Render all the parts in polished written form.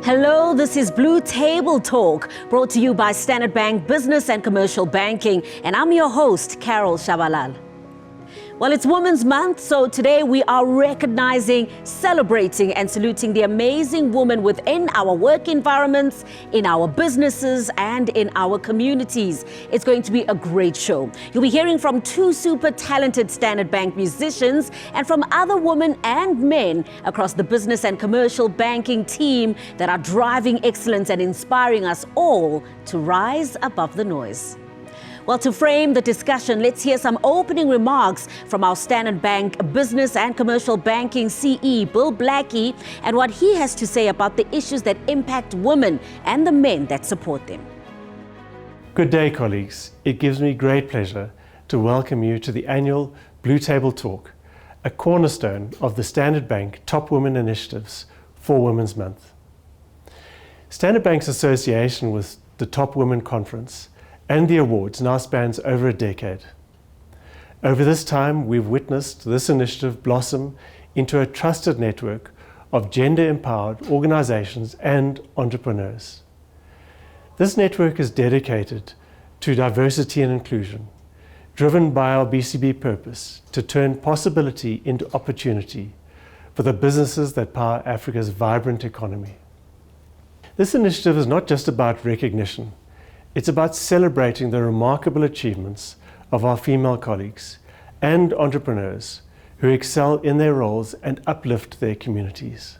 Hello, this is Blue Table Talk, brought to you by Standard Bank Business and Commercial Banking, and I'm your host, Carol Tshabalala. Well, it's Women's Month, so today we are recognizing, celebrating, and saluting the amazing women within our work environments, in our businesses, and in our communities. It's going to be a great show. You'll be hearing from two super talented Standard Bank musicians and from other women and men across the business and commercial banking team that are driving excellence and inspiring us all to rise above the noise. Well, to frame the discussion, let's hear some opening remarks from our Standard Bank Business and Commercial Banking CE, Bill Blackie, and what he has to say about the issues that impact women and the men that support them. Good day, colleagues. It gives me great pleasure to welcome you to the annual Blue Table Talk, a cornerstone of the Standard Bank Top Women Initiatives for Women's Month. Standard Bank's association with the Top Women Conference and the awards now spans over a decade. Over this time, we've witnessed this initiative blossom into a trusted network of gender-empowered organizations and entrepreneurs. This network is dedicated to diversity and inclusion, driven by our BCB purpose to turn possibility into opportunity for the businesses that power Africa's vibrant economy. This initiative is not just about recognition. It's about celebrating the remarkable achievements of our female colleagues and entrepreneurs who excel in their roles and uplift their communities.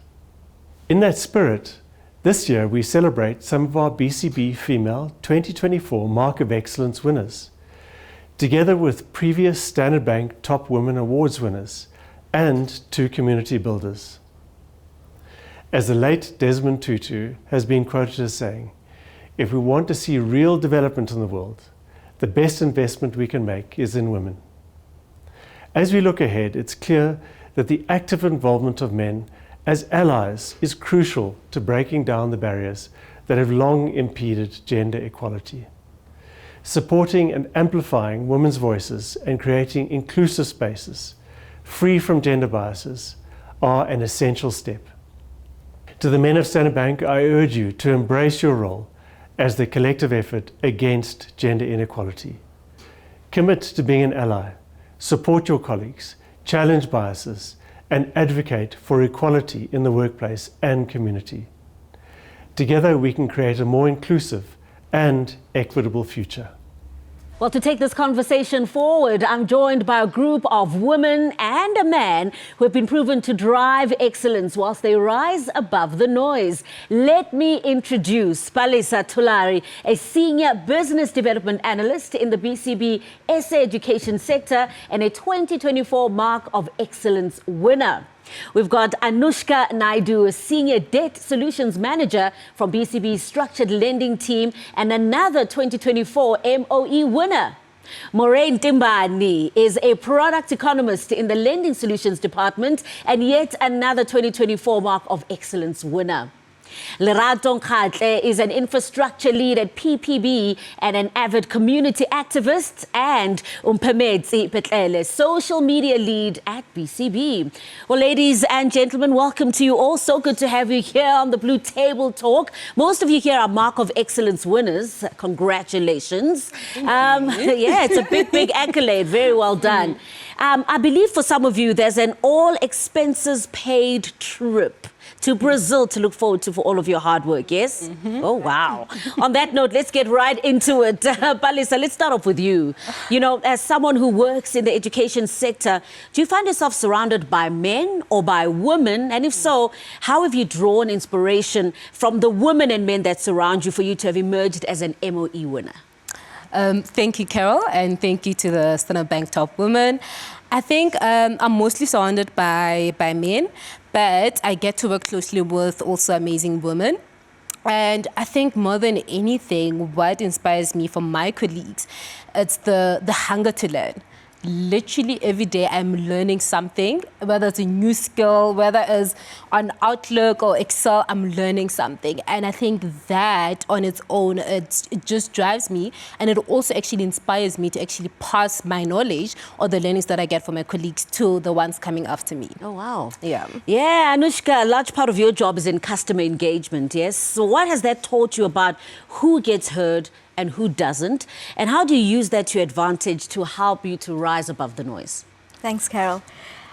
In that spirit, this year we celebrate some of our BCB Female 2024 Mark of Excellence winners, together with previous Standard Bank Top Women Awards winners and two community builders. As the late Desmond Tutu has been quoted as saying, "If we want to see real development in the world, the best investment we can make is in women." As we look ahead, it's clear that the active involvement of men as allies is crucial to breaking down the barriers that have long impeded gender equality. Supporting and amplifying women's voices and creating inclusive spaces, free from gender biases, are an essential step. To the men of Standard Bank, I urge you to embrace your role as the collective effort against gender inequality. Commit to being an ally, support your colleagues, challenge biases, and advocate for equality in the workplace and community. Together we can create a more inclusive and equitable future. Well, to take this conversation forward, I'm joined by a group of women and a man who have been proven to drive excellence whilst they rise above the noise. Let me introduce Palesa Tulari, a senior business development analyst in the BCB SA education sector and a 2024 Mark of Excellence winner. We've got Anushka Naidu, a senior debt solutions manager from BCB's structured lending team and another 2024 MOE winner. Maureen Timbani is a product economist in the lending solutions department and yet another 2024 Mark of Excellence winner. Lerato Nkhatle is an infrastructure lead at PPB and an avid community activist, and Umpemedzi Petlele, social media lead at BCB. Well, ladies and gentlemen, welcome to you all. So good to have you here on the Blue Table Talk. Most of you here are Mark of Excellence winners. Congratulations. Yeah, it's a big accolade. Very well done. I believe for some of you, there's an all expenses paid trip to Brazil to look forward to for all of your hard work, yes? Oh, wow. On that note, let's get right into it. Palesa, let's start off with you. You know, as someone who works in the education sector, do you find yourself surrounded by men or by women? And if so, how have you drawn inspiration from the women and men that surround you for you to have emerged as an MOE winner? Thank you, Carol, and thank you to the Standard Bank Top Women. I think I'm mostly surrounded by men, but I get to work closely with also amazing women. And I think more than anything, what inspires me from my colleagues, it's the hunger to learn. Literally every day I'm learning something, whether it's a new skill, whether it's on Outlook or Excel, I'm learning something. And I think that on its own, it just drives me, and it also actually inspires me to actually pass my knowledge or the learnings that I get from my colleagues to the ones coming after me. Oh, wow. Yeah. Yeah, Anushka, a large part of your job is in customer engagement, yes? So what has that taught you about who gets heard and who doesn't? And how do you use that to your advantage to help you to rise above the noise? Thanks, Carol.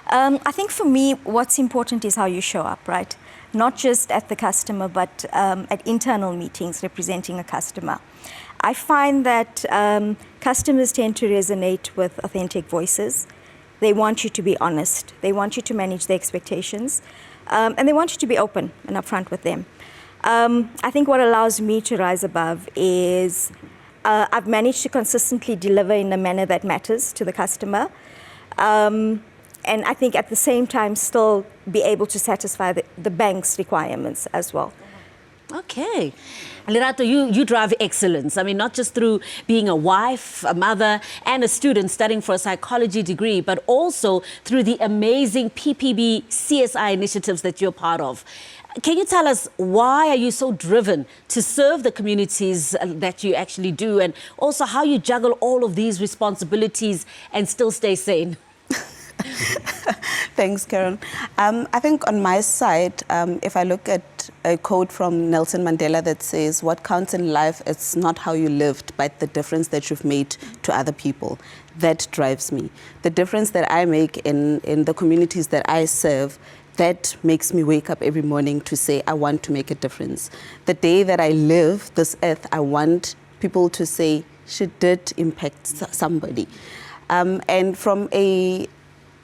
I think for me, what's important is how you show up, right? Not just at the customer, but at internal meetings representing a customer. I find that customers tend to resonate with authentic voices. They want you to be honest. They want you to manage their expectations. And they want you to be open and upfront with them. I think what allows me to rise above is I've managed to consistently deliver in a manner that matters to the customer. And I think at the same time still be able to satisfy the bank's requirements as well. Okay. Lerato, you drive excellence. I mean, not just through being a wife, a mother, and a student studying for a psychology degree, but also through the amazing PPB CSI initiatives that you're part of. Can you tell us why are you so driven to serve the communities that you actually do, and also how you juggle all of these responsibilities and still stay sane? Thanks, Karen. I think on my side, if I look at a quote from Nelson Mandela that says, what counts in life is not how you lived, but the difference that you've made to other people. That drives me. The difference that I make in the communities that I serve, that makes me wake up every morning to say, I want to make a difference. The day that I live this earth, I want people to say, she did impact somebody. And from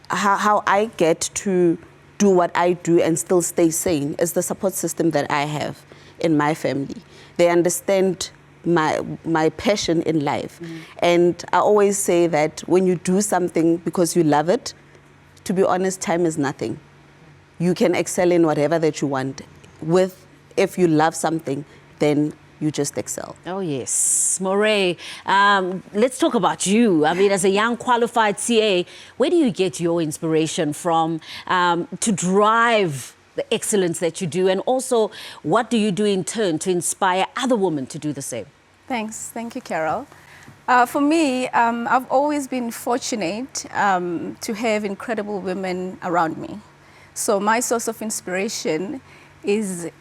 how I get to do what I do and still stay sane is the support system that I have in my family. They understand my passion in life. And I always say that when you do something because you love it, to be honest, time is nothing. You can excel in whatever that you want. If you love something, then you just excel. Oh, yes. Moray, let's talk about you. I mean, as a young qualified CA, where do you get your inspiration from to drive the excellence that you do? And also, what do you do in turn to inspire other women to do the same? Thanks. Thank you, Carol. For me, I've always been fortunate to have incredible women around me. So my source of inspiration is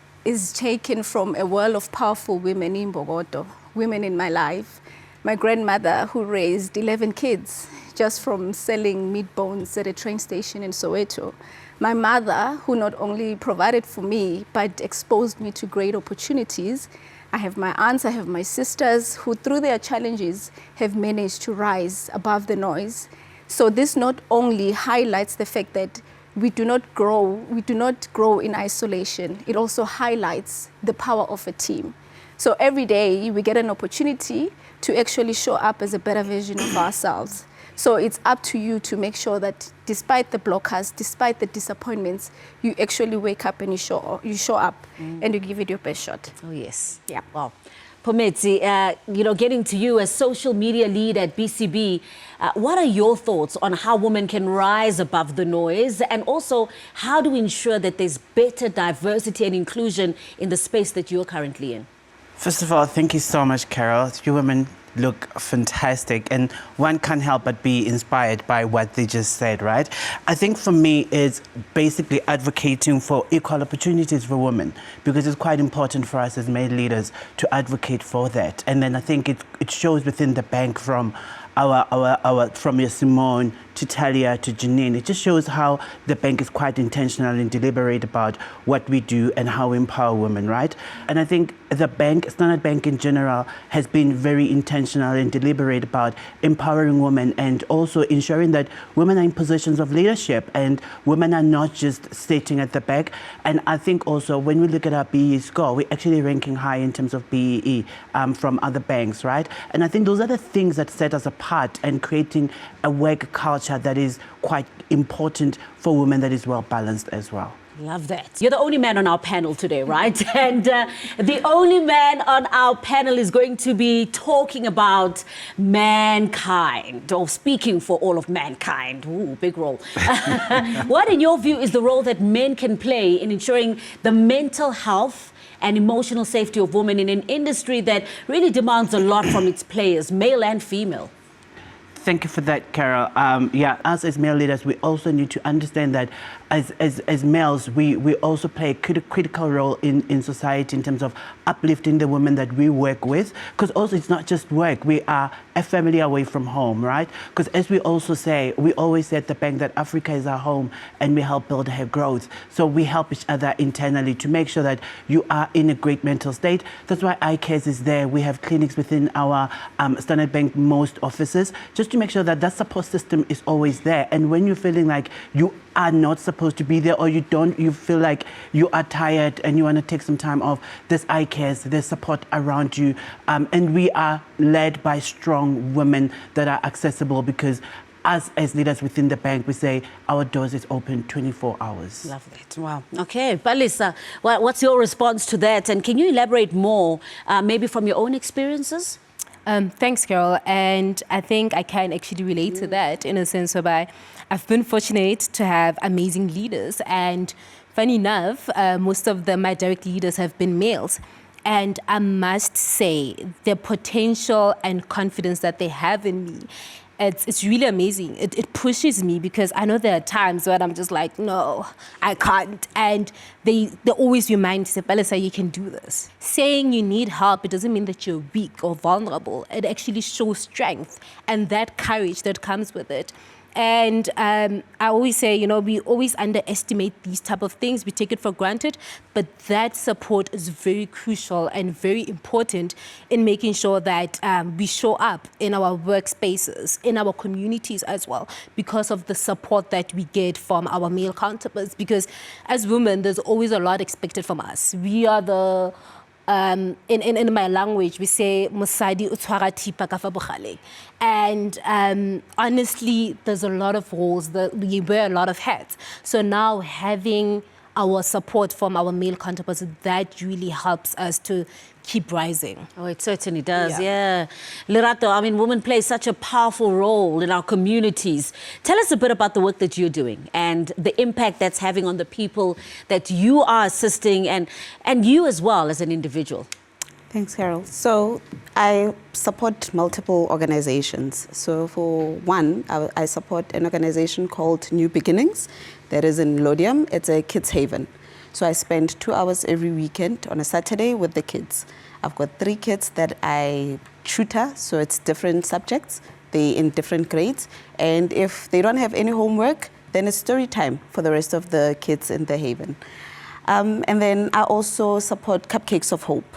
taken from a world of powerful women in Bogoto, women in my life. My grandmother, who raised 11 kids just from selling meat bones at a train station in Soweto. My mother, who not only provided for me, but exposed me to great opportunities. I have my aunts, I have my sisters, who through their challenges have managed to rise above the noise. So this not only highlights the fact that we do not grow in isolation. It also highlights the power of a team. So every day we get an opportunity to actually show up as a better version of ourselves. So it's up to you to make sure that despite the blockers, despite the disappointments, you actually wake up and you show up and you give it your best shot. Oh, yes. Yeah. Wow. Pometsi, getting to you as social media lead at BCB, what are your thoughts on how women can rise above the noise, and also how do we ensure that there's better diversity and inclusion in the space that you're currently in? First of all, thank you so much, Carol. You women look fantastic, and one can't help but be inspired by what they just said, right? I think for me it's basically advocating for equal opportunities for women, because it's quite important for us as male leaders to advocate for that. And then I think it shows within the bank from from your Simone to Talia, to Janine. It just shows how the bank is quite intentional and deliberate about what we do and how we empower women, right? And I think the bank, Standard Bank in general, has been very intentional and deliberate about empowering women and also ensuring that women are in positions of leadership and women are not just sitting at the back. And I think also when we look at our BEE score, we're actually ranking high in terms of BEE from other banks, right? And I think those are the things that set us apart and creating a work culture that is quite important for women that is well balanced as well. Love that. You're the only man on our panel today, right? And the only man on our panel is going to be talking about mankind, or speaking for all of mankind. Ooh, big role. What, in your view, is the role that men can play in ensuring the mental health and emotional safety of women in an industry that really demands a lot from its players, male and female? Thank you for that, Carol. Us as male leaders, we also need to understand that as males, we also play a critical role in society in terms of uplifting the women that we work with. Because also it's not just work, we are a family away from home, right? Because as we also say, we always say at the bank that Africa is our home and we help build her growth. So we help each other internally to make sure that you are in a great mental state. That's why iCares is there. We have clinics within our Standard Bank most offices, just to make sure that that support system is always there. And when you're feeling like you are not supposed to be there, or you feel like you are tired and you want to take some time off, there's iCares, there's support around you. And we are led by strong women that are accessible, because us as leaders within the bank, we say our doors is open 24 hours. Love that. Wow. Okay, Palisa, what's your response to that? And can you elaborate more, maybe from your own experiences? Thanks, Carol. And I think I can actually relate to that in a sense whereby I've been fortunate to have amazing leaders. And funny enough, most of my direct leaders have been males. And I must say, the potential and confidence that they have in me, it's really amazing. It pushes me, because I know there are times when I'm just like, no, I can't. And they always remind me, Palisa, you can do this. Saying you need help, it doesn't mean that you're weak or vulnerable. It actually shows strength and that courage that comes with it. And I always say, we always underestimate these type of things. We take it for granted. But that support is very crucial and very important in making sure that we show up in our workspaces, in our communities as well, because of the support that we get from our male counterparts. Because as women, there's always a lot expected from us. We are the... in my language, we say mosadi o tshwara thipa ka fa bogaleng. And honestly, there's a lot of roles that we wear, a lot of hats. So now having our support from our male counterparts, that really helps us to keep rising. Oh, it certainly does, yeah. Lerato, I mean, women play such a powerful role in our communities. Tell us a bit about the work that you're doing and the impact that's having on the people that you are assisting, and you as well as an individual. Thanks, Carol. So I support multiple organizations. So for one, I support an organization called New Beginnings that is in Lodium. It's a kids haven. So I spend 2 hours every weekend on a Saturday with the kids. I've got 3 kids that I tutor, so it's different subjects. They're in different grades. And if they don't have any homework, then it's story time for the rest of the kids in the haven. And then I also support Cupcakes of Hope.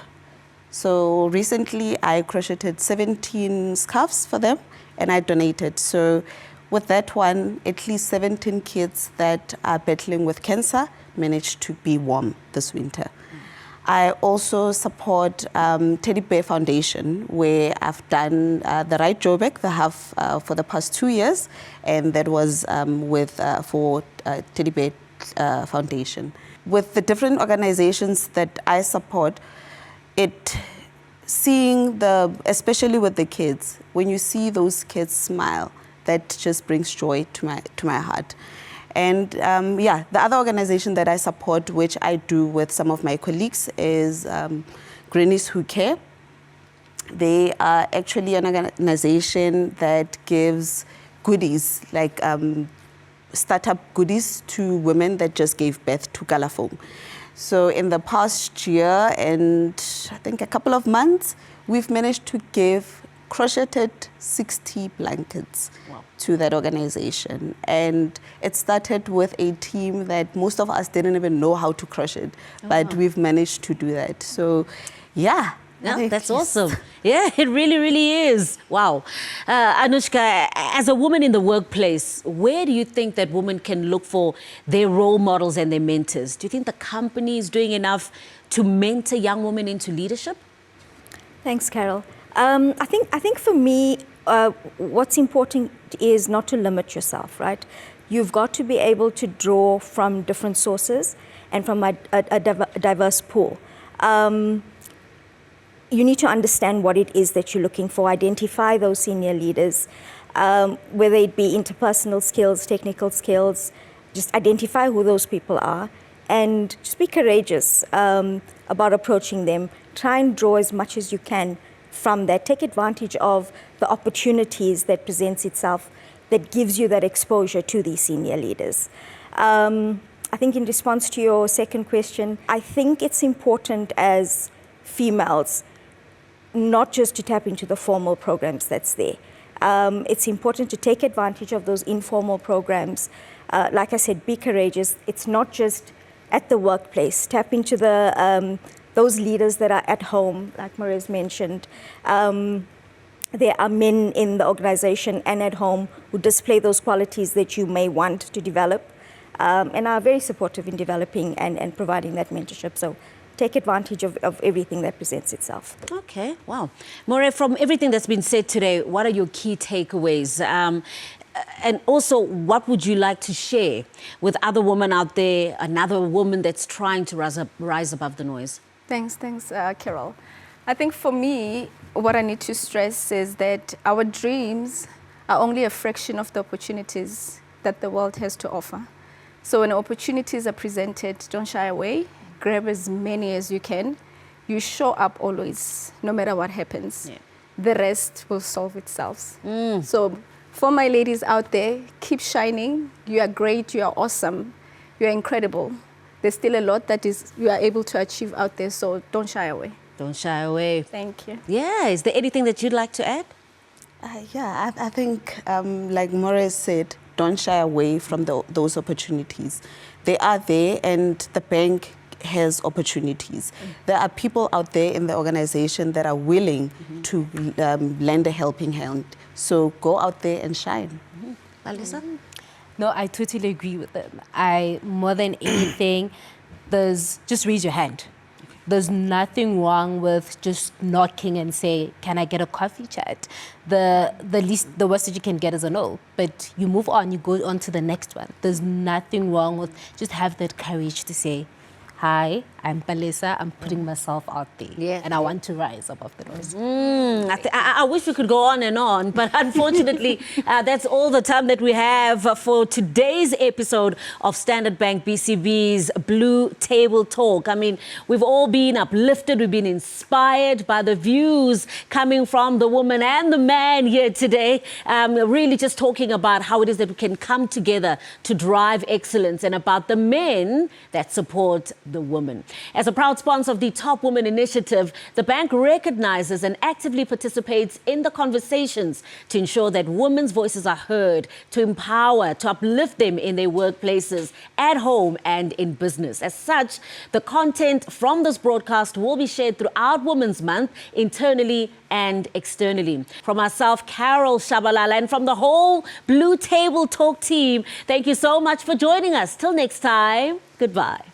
So recently I crocheted 17 scarves for them and I donated. So with that one, at least 17 kids that are battling with cancer managed to be warm this winter. I also support Teddy Bear Foundation, where I've done the Right Joburg, the half for the past 2 years, and that was for Teddy Bear Foundation. With the different organizations that I support, especially with the kids, when you see those kids smile, that just brings joy to my heart. And the other organization that I support, which I do with some of my colleagues, is Grannies Who Care. They are actually an organization that gives goodies, like startup goodies to women that just gave birth to Galafong. So in the past year and I think a couple of months, we've managed to give crocheted 60 blankets to that organization. And it started with a team that most of us didn't even know how to crochet, but we've managed to do that. So, yeah. No, that's awesome. Yeah, it really, really is. Wow. Anushka, as a woman in the workplace, where do you think that women can look for their role models and their mentors? Do you think the company is doing enough to mentor young women into leadership? Thanks, Carol. I think for me, what's important is not to limit yourself, right? You've got to be able to draw from different sources and from a diverse pool. You need to understand what it is that you're looking for, identify those senior leaders, whether it be interpersonal skills, technical skills, just identify who those people are and just be courageous about approaching them. Try and draw as much as you can from that. Take advantage of the opportunities that presents itself that gives you that exposure to these senior leaders. I think in response to your second question, I think it's important as females not just to tap into the formal programs that's there. It's important to take advantage of those informal programs. Like I said, be courageous. It's not just at the workplace. Tap into those leaders that are at home, like Maria's mentioned. There are men in the organization and at home who display those qualities that you may want to develop and are very supportive in developing and providing that mentorship. So take advantage of everything that presents itself. Okay, wow. More, from everything that's been said today, what are your key takeaways? And also, what would you like to share with other women out there, another woman that's trying to rise above the noise? Thanks, Carol. I think for me, what I need to stress is that our dreams are only a fraction of the opportunities that the world has to offer. So when opportunities are presented, don't shy away. Grab as many as you can. You show up always, no matter what happens. Yeah. The rest will solve itself. So for my ladies out there, keep shining. You are great, you are awesome, you are incredible. There's still a lot that you are able to achieve out there, so don't shy away. Don't shy away. Thank you. Yeah, is there anything that you'd like to add? I think, like Maurice said, don't shy away from those opportunities. They are there, and the bank has opportunities. There are people out there in the organization that are willing to lend a helping hand. So go out there and shine. Alisa? No, I totally agree with them. More than anything, just raise your hand. There's nothing wrong with just knocking and say, can I get a coffee chat? The worst that you can get is a no, but you move on, you go on to the next one. There's nothing wrong with just have that courage to say, hi, I'm Palesa, I'm putting myself out there, and I want to rise above the noise. I wish we could go on, but unfortunately, that's all the time that we have for today's episode of Standard Bank BCB's Blue Table Talk. I mean, we've all been uplifted, we've been inspired by the views coming from the woman and the man here today, really just talking about how it is that we can come together to drive excellence and about the men that support the woman. As a proud sponsor of the Top Women Initiative, the bank recognizes and actively participates in the conversations to ensure that women's voices are heard, to empower, to uplift them in their workplaces, at home and in business. As such, the content from this broadcast will be shared throughout Women's Month, internally and externally. From myself, Carol Tshabalala, and from the whole Blue Table Talk team, thank you so much for joining us. Till next time, goodbye.